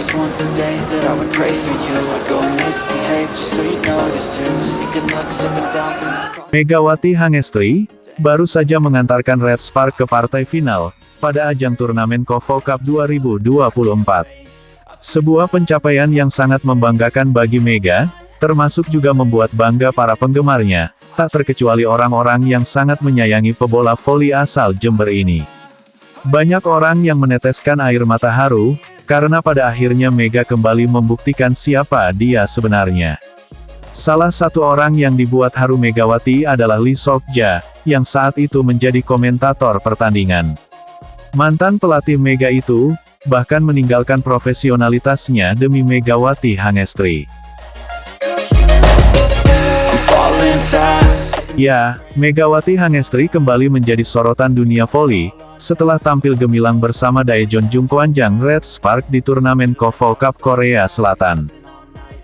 was once a day that I would pray for you. I'd go and misbehave just so you'd notice too. Sneaking looks up and down from across. Megawati Hangestri baru saja mengantarkan Red Spark ke partai final pada ajang turnamen KOFO Cup 2024. Sebuah pencapaian yang sangat membanggakan bagi Mega, termasuk juga membuat bangga para penggemarnya, tak terkecuali orang-orang yang sangat menyayangi pebola voli asal Jember ini. Banyak orang yang meneteskan air mata haru, karena pada akhirnya Mega kembali membuktikan siapa dia sebenarnya. Salah satu orang yang dibuat haru Megawati adalah Lee Sok-ja, yang saat itu menjadi komentator pertandingan. Mantan pelatih Mega itu, bahkan meninggalkan profesionalitasnya demi Megawati Hangestri. Ya, Megawati Hangestri kembali menjadi sorotan dunia voli, setelah tampil gemilang bersama Daejeon Jungkwanjang Red Spark di turnamen KOFO Cup Korea Selatan.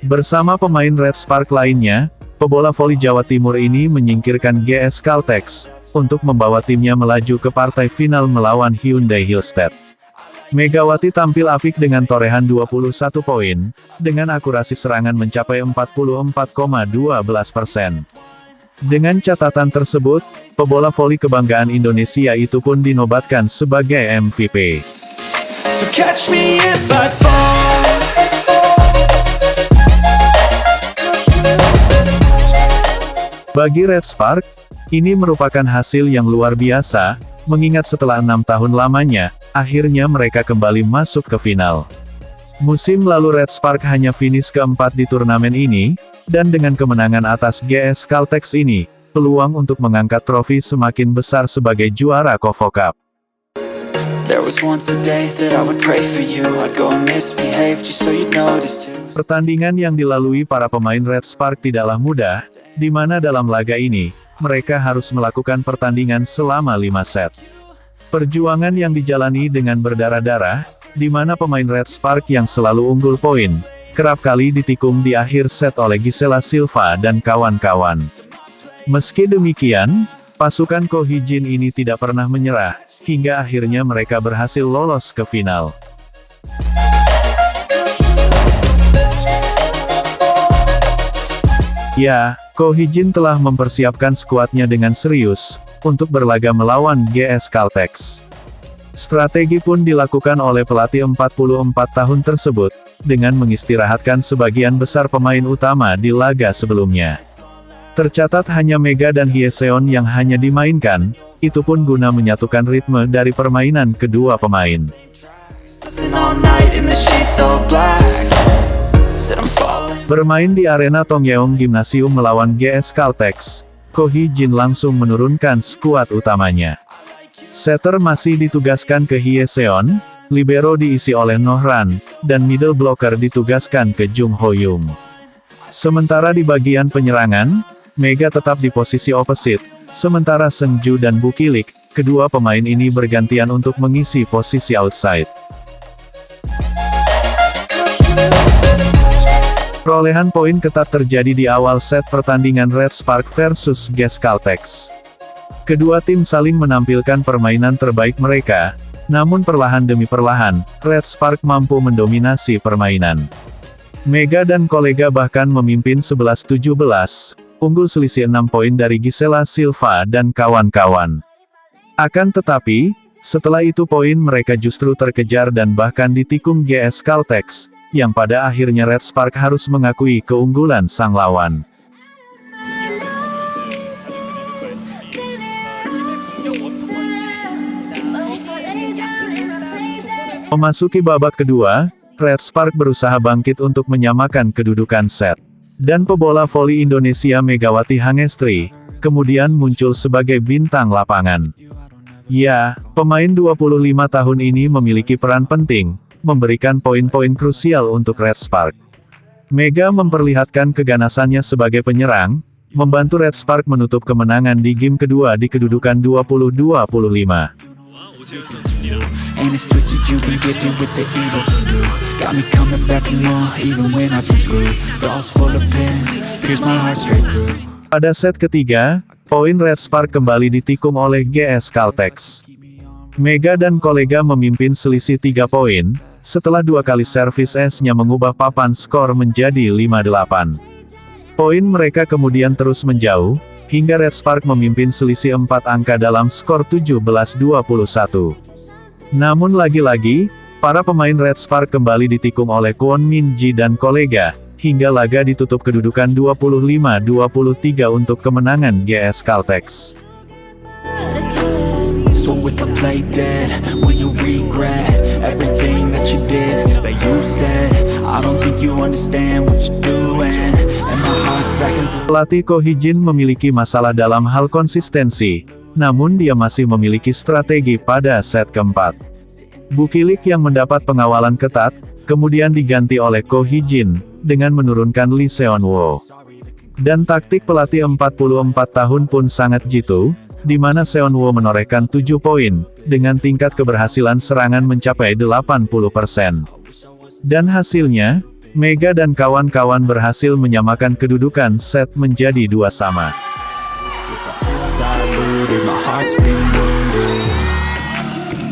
Bersama pemain Red Spark lainnya, pebola voli Jawa Timur ini menyingkirkan GS Caltex, untuk membawa timnya melaju ke partai final melawan Hyundai Hillstead. Megawati tampil apik dengan torehan 21 poin, dengan akurasi serangan mencapai 44,12%. Dengan catatan tersebut, pebola voli kebanggaan Indonesia itu pun dinobatkan sebagai MVP. So catch me if I fall. Bagi Red Spark, ini merupakan hasil yang luar biasa, mengingat setelah 6 tahun lamanya, akhirnya mereka kembali masuk ke final. Musim lalu Red Spark hanya finish keempat di turnamen ini, dan dengan kemenangan atas GS Caltex ini, peluang untuk mengangkat trofi semakin besar sebagai juara KOFO Cup. There was once a day that I would pray for you. I'd go and misbehave just so you'd notice too. Pertandingan yang dilalui para pemain Red Spark tidaklah mudah, di mana dalam laga ini, mereka harus melakukan pertandingan selama 5 set. Perjuangan yang dijalani dengan berdarah-darah, di mana pemain Red Spark yang selalu unggul poin, kerap kali ditikung di akhir set oleh Gisela Silva dan kawan-kawan. Meski demikian, pasukan Ko Hee-jin ini tidak pernah menyerah, hingga akhirnya mereka berhasil lolos ke final. Ya, Ko Hee-jin telah mempersiapkan skuadnya dengan serius, untuk berlaga melawan GS Caltex. Strategi pun dilakukan oleh pelatih 44 tahun tersebut, dengan mengistirahatkan sebagian besar pemain utama di laga sebelumnya. Tercatat hanya Mega dan Hyeseon yang hanya dimainkan, itu pun guna menyatukan ritme dari permainan kedua pemain. Bermain di arena Tongyeong Gymnasium melawan GS Caltex, Ko Hee-jin langsung menurunkan skuad utamanya. Setter masih ditugaskan ke Hyeseon, libero diisi oleh Nohran, dan middle blocker ditugaskan ke Jung Ho-young. Sementara di bagian penyerangan, Mega tetap di posisi opposite, sementara Seungju dan Bukilik, kedua pemain ini bergantian untuk mengisi posisi outside. Perolehan poin ketat terjadi di awal set pertandingan Red Spark versus GS Caltex. Kedua tim saling menampilkan permainan terbaik mereka, namun perlahan demi perlahan, Red Spark mampu mendominasi permainan. Mega dan kolega bahkan memimpin 11-17, unggul selisih 6 poin dari Gisela Silva dan kawan-kawan. Akan tetapi, setelah itu poin mereka justru terkejar dan bahkan ditikung GS Caltex, yang pada akhirnya Red Spark harus mengakui keunggulan sang lawan. Memasuki babak kedua, Red Spark berusaha bangkit untuk menyamakan kedudukan set. Dan pebola voli Indonesia Megawati Hangestri, kemudian muncul sebagai bintang lapangan. Ya, pemain 25 tahun ini memiliki peran penting, memberikan poin-poin krusial untuk Red Spark. Mega memperlihatkan keganasannya sebagai penyerang, membantu Red Spark menutup kemenangan di game kedua di kedudukan 20-25. And it's twisted, you've been gifted with the evil flu. Got me coming back for more, even when I've been screwed. Dolls full of pins, pierce my heart straight through. Pada set ketiga, poin Red Spark kembali ditikung oleh GS Caltex. Mega dan kolega memimpin selisih 3 poin, Setelah 2 kali servis ace-nya mengubah papan skor menjadi 5-8. Poin mereka kemudian terus menjauh, hingga Red Spark memimpin selisih 4 angka dalam skor 17-21. Namun lagi-lagi, para pemain Red Spark kembali ditikung oleh Kwon Min Ji dan kolega, hingga laga ditutup kedudukan 25-23 untuk kemenangan GS Caltex. So if I play dead, will you regret everything that you did, that you said? I don't think you understand what you're doing, and my heart's back in blue. Pelatih Ko Hee-jin memiliki masalah dalam hal konsistensi, namun dia masih memiliki strategi pada set keempat. Bukilik yang mendapat pengawalan ketat, kemudian diganti oleh Ko Hee-jin, dengan menurunkan Lee Seon-woo. Dan taktik pelatih 44 tahun pun sangat jitu, di mana Seon-woo menorehkan 7 poin, dengan tingkat keberhasilan serangan mencapai 80%. Dan hasilnya, Mega dan kawan-kawan berhasil menyamakan kedudukan set menjadi 2-2. Diluted, my heart's been wounded.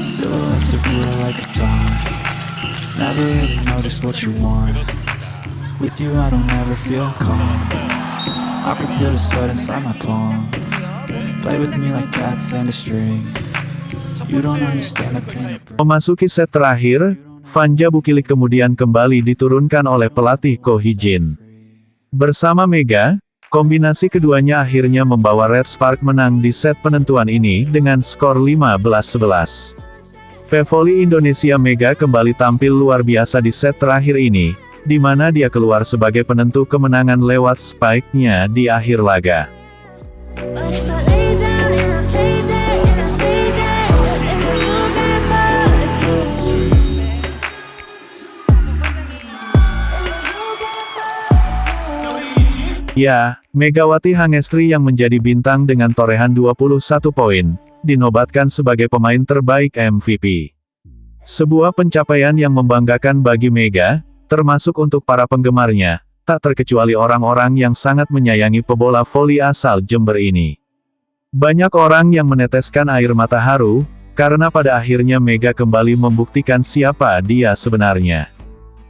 Silhouettes of you are like a taunt. Never really noticed what you want. With you I don't ever feel calm. I can feel the sweat inside my palm. Play with me like cats and a string. You don't understand the pain. Memasuki set terakhir, Vanja Bukilik kemudian kembali diturunkan oleh pelatih Ko Hee-jin. Bersama Mega, kombinasi keduanya akhirnya membawa Red Spark menang di set penentuan ini dengan skor 15-11. Pevoli Indonesia Mega kembali tampil luar biasa di set terakhir ini, di mana dia keluar sebagai penentu kemenangan lewat spike-nya di akhir laga. But if I lay down and I play dead and I stay dead, then will you get bored again? Ya, Megawati Hangestri yang menjadi bintang dengan torehan 21 poin, dinobatkan sebagai pemain terbaik MVP. Sebuah pencapaian yang membanggakan bagi Mega, termasuk untuk para penggemarnya, tak terkecuali orang-orang yang sangat menyayangi pebola voli asal Jember ini. Banyak orang yang meneteskan air mata haru, karena pada akhirnya Mega kembali membuktikan siapa dia sebenarnya.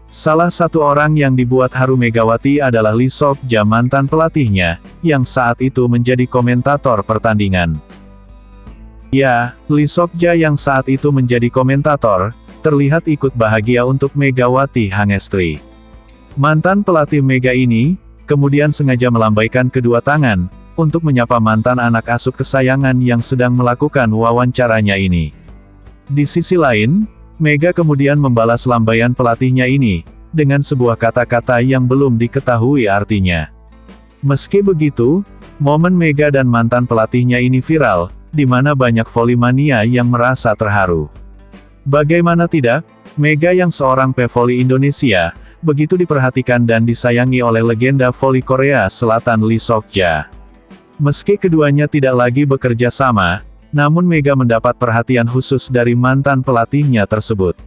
Salah satu orang yang dibuat haru Megawati adalah Lee Sok-ja, mantan pelatihnya, yang saat itu menjadi komentator pertandingan. Ya, Lee Sok-ja yang saat itu menjadi komentator, terlihat ikut bahagia untuk Megawati Hangestri. Mantan pelatih Mega ini, kemudian sengaja melambaikan kedua tangan, untuk menyapa mantan anak asuh kesayangan yang sedang melakukan wawancaranya ini. Di sisi lain, Mega kemudian membalas lambaian pelatihnya ini, dengan sebuah kata-kata yang belum diketahui artinya. Meski begitu, momen Mega dan mantan pelatihnya ini viral, di mana banyak voli mania yang merasa terharu. Bagaimana tidak, Mega yang seorang pevoli Indonesia, begitu diperhatikan dan disayangi oleh legenda voli Korea Selatan Lee Sok-ja. Meski keduanya tidak lagi bekerja sama, namun Mega mendapat perhatian khusus dari mantan pelatihnya tersebut.